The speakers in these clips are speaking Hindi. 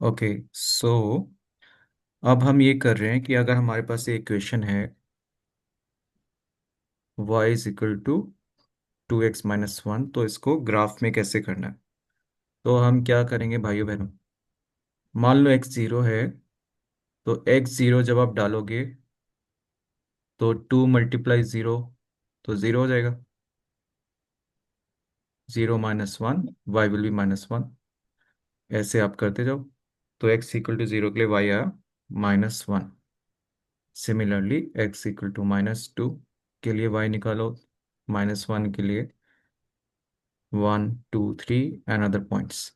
ओके। सो अब हम ये कर रहे हैं कि अगर हमारे पास एक इक्वेशन है y is equal to 2x-1, तो इसको ग्राफ में कैसे करना है। तो हम क्या करेंगे भाइयों बहनों, मान लो x जीरो है, तो x जीरो जब आप डालोगे तो 2 × 0 तो ज़ीरो हो जाएगा। 0 - 1, y विल बी -1। ऐसे आप करते जाओ, तो x इक्वल टू ज़ीरो के लिए y आया -1। सिमिलरली x इक्वल टू -2 के लिए y निकालो, -1 के लिए 1, 2, 3 एंड अदर पॉइंट्स।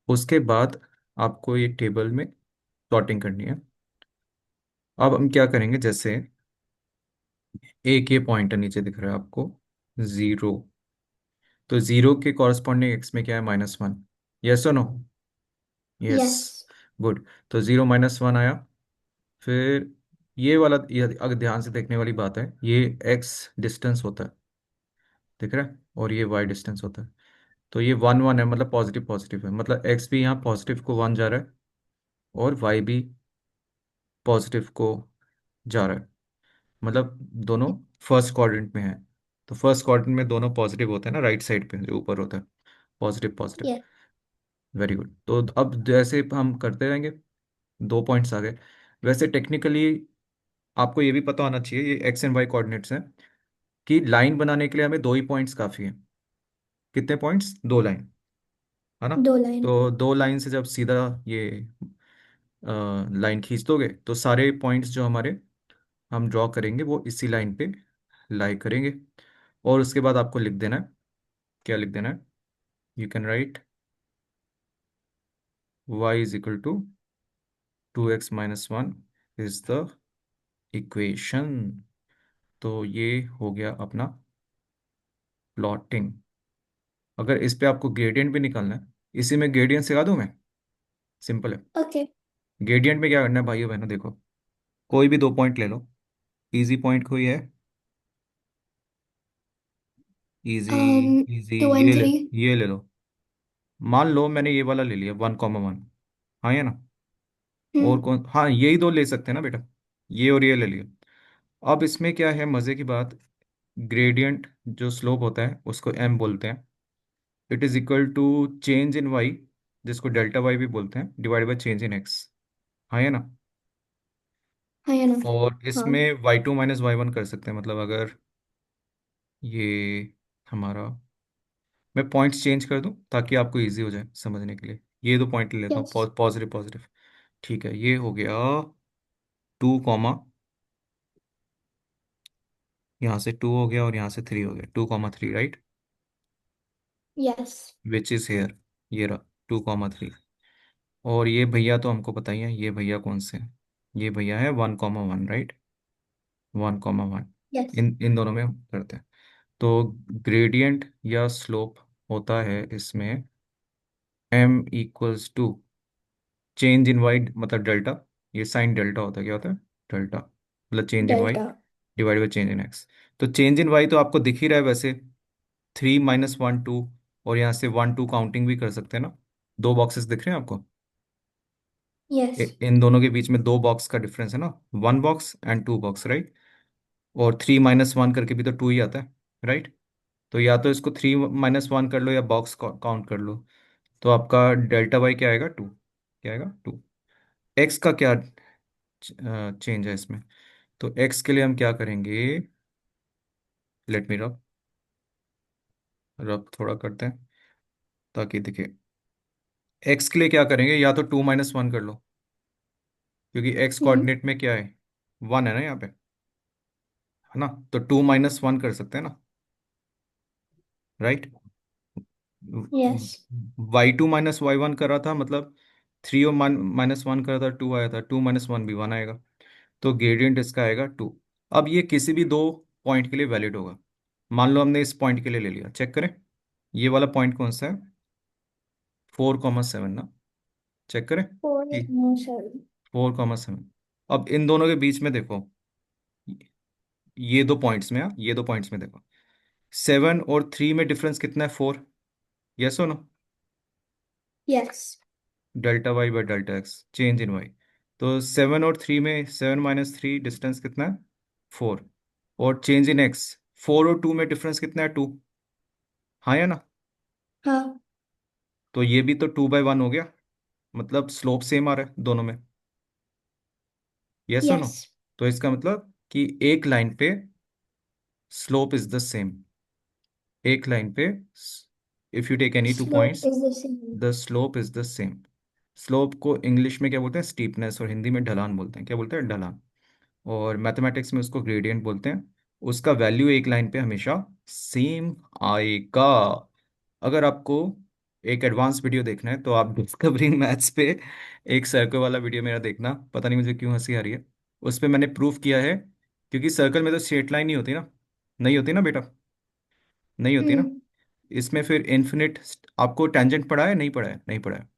उसके बाद आपको ये टेबल में प्लॉटिंग करनी है। अब हम क्या करेंगे, जैसे एक ये पॉइंटर नीचे दिख रहा है आपको, ज़ीरो, तो ज़ीरो के कॉरस्पॉन्डिंग एक्स में क्या है, -1। यस और नो? यस। यस। गुड। तो 0 - 1 आया। फिर ये वाला, ये अगर ध्यान से देखने वाली बात है, ये एक्स डिस्टेंस होता है, दिख रहा है, और ये वाई डिस्टेंस होता है। तो ये 1, 1 है, मतलब पॉजिटिव पॉजिटिव है, मतलब एक्स भी यहाँ पॉजिटिव को 1 जा रहा है और वाई भी पॉजिटिव को जा रहा है, मतलब दोनों फर्स्ट क्वाड्रेंट में है। तो फर्स्ट क्वाड्रेंट में दोनों पॉजिटिव होते हैं ना, राइट साइड पे जो ऊपर होता है, positive positive. Yes. Very good. तो अब जैसे हम करते रहेंगे, 2 पॉइंट्स आ गए। वैसे टेक्निकली आपको ये भी पता होना चाहिए, ये एक्स एंड वाई कोऑर्डिनेट्स हैं, कि लाइन बनाने के लिए हमें 2 ही पॉइंट्स काफ़ी हैं। कितने पॉइंट्स? 2 लाइन, है ना। 2 लाइन। तो 2 लाइन से जब सीधा ये लाइन खींच दोगे, तो सारे पॉइंट्स जो हमारे हम ड्रॉ करेंगे वो इसी लाइन पे लाई करेंगे। और उसके बाद आपको लिख देना है, क्या लिख देना है, you can write y is equal to 2x - 1 is the equation. तो ये हो गया अपना प्लॉटिंग। अगर इस पे आपको ग्रेडियंट भी निकालना है, इसी में ग्रेडियंट सिखा दूं मैं, सिंपल है। ओके। ग्रेडियंट में क्या करना है भाइयों बहनों, देखो, कोई भी 2 पॉइंट ले लो। इजी पॉइंट कोई है? Easy, um easy, 2 and 3। ये ले लो। मान लो मैंने ये वाला ले लिया, 1, 1। हाँ या ना? और हम्म। कौन, हाँ यही दो ले सकते हैं ना बेटा, ये और ये ले लिया। अब इसमें क्या है मज़े की बात, ग्रेडियंट जो स्लोप होता है उसको m बोलते हैं। It is equal to change in y, जिसको डेल्टा y भी बोलते हैं, divide by change in x। हाँ या ना? हाँ या ना? और हाँ। इसमें y2 - y1 कर सकते हैं, मतलब अगर ये हमारा, मैं पॉइंट्स चेंज कर दूं ताकि आपको इजी हो जाए समझने के लिए। ये 2 पॉइंट ले लेता यस। हूँ, पॉजिटिव पॉजिटिव। ठीक है, ये हो गया 2, यहाँ से 2 हो गया और यहाँ से 3 हो गया, 2, 3, right, yes. Which is here, ये रहा 2, 3। और ये भैया तो हमको पता ही है, ये भैया कौन से हैं, ये भैया है 1, 1, राइट, 1, 1। यस। इन इन दोनों में हम करते हैं। तो ग्रेडियंट या स्लोप होता है इसमें m = चेंज इन वाई, मतलब डेल्टा, ये साइन डेल्टा होता है, क्या होता है, डेल्टा, मतलब change in y delta. Divide by change in x. तो चेंज इन वाई तो आपको दिख ही रहा है वैसे, 3 - 1, 2। और यहाँ से 1, 2 काउंटिंग भी कर सकते हैं ना, 2 बॉक्सेस दिख रहे हैं आपको, यस। इन दोनों के बीच में 2 बॉक्स का डिफरेंस है ना, 1 बॉक्स एंड 2 बॉक्स, राइट। और 3 - 1 करके भी तो 2 ही आता है, राइट। तो या तो इसको 3 - 1 कर लो या बॉक्स काउंट कर लो। तो आपका डेल्टा वाई क्या आएगा, 2। क्या आएगा, 2। एक्स का क्या चेंज है इसमें, तो एक्स के लिए हम क्या करेंगे, लेट मी रब, रब थोड़ा करते हैं ताकि दिखे। एक्स के लिए क्या करेंगे, या तो 2 - 1 कर लो, क्योंकि एक्स हम्म। कोऑर्डिनेट में क्या है, 1 है ना यहाँ पे, है ना। तो 2 - 1 कर सकते हैं ना, राइट। यस। y2 - y1 करा था, मतलब 3 और -1 करा था, 2 आया था, 2 - 1 भी 1 आएगा। तो ग्रेडियंट इसका आएगा 2। अब ये किसी भी 2 पॉइंट के लिए वैलिड होगा। मान लो हमने इस पॉइंट के लिए ले लिया, चेक करें, ये वाला पॉइंट कौन सा है, 4, 7 ना, चेक करें फोर। कि नो सर। 4, 7। अब इन दोनों के बीच में देखो, ये 2 पॉइंट्स में, ये 2 पॉइंट्स में देखो, 7 और 3 में डिफरेंस कितना है, 4। यस और no? Yes. Delta y by delta x, change in y. तो 7 और 3 में, 7 - 3 डिस्टेंस कितना है? 4। और चेंज इन एक्स, 4 और 2 में डिफरेंस कितना है? 2। हाँ या ना? हाँ। तो ये भी तो 2/1 हो गया, मतलब स्लोप सेम आ रहा है दोनों में। यस और नो? यस। तो इसका मतलब कि एक लाइन पे स्लोप इज द सेम। एक लाइन पे, if you take any two slope points, is the same. The slope is the same. Slope को इंग्लिश में क्या बोलते हैं? स्टीपनेस। और हिंदी में ढलान बोलते हैं। क्या बोलते हैं? ढलान। और मैथमेटिक्स में उसको ग्रेडियंट बोलते हैं। उसका वैल्यू एक लाइन पे हमेशा सेम आएगा। अगर आपको एक एडवांस वीडियो देखना है तो आप डिस्कवरिंग मैथ्स पे एक सर्कल वाला वीडियो मेरा देखना। पता नहीं मुझे क्यों हंसी आ रही है। उस पे मैंने प्रूफ किया है, क्योंकि सर्कल में तो स्ट्रेट लाइन नहीं होती ना। नहीं होती ना बेटा? नहीं होती ना? हम्म। इसमें फिर इन्फिनिट। आपको टेंजेंट पढ़ा है? नहीं पढ़ा है? नहीं पढ़ा है।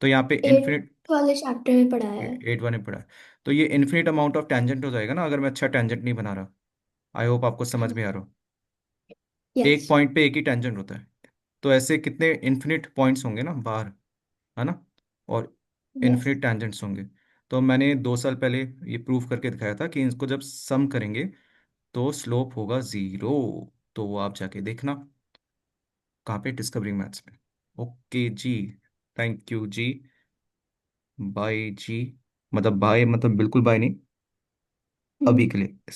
तो यहाँ पे एट इन्फिनिट। वाले चैप्टर में पढ़ाया है। 8 1 में पढ़ा है। तो ये इन्फिनिट अमाउंट ऑफ टेंजेंट हो जाएगा ना, अगर मैं अच्छा टेंजेंट नहीं बना रहा। आई होप आपको समझ में आ रहा हो। यस। एक पॉइंट पे एक ही टेंजेंट होता है। तो ऐसे कितने इन्फिनिट पॉइंट्स होंगे ना बाहर, है ना? और यस। इन्फिनिट टेंजेंट्स होंगे। तो मैंने 2 साल पहले ये प्रूव करके दिखाया था कि इसको जब सम करेंगे तो स्लोप होगा 0। तो वो आप जाके देखना, कहाँ पे? डिस्कवरिंग मैथ्स में। ओके जी। थैंक यू जी। बाय जी। मतलब बाय, मतलब बिल्कुल बाय नहीं, अभी हम्म। के लिए।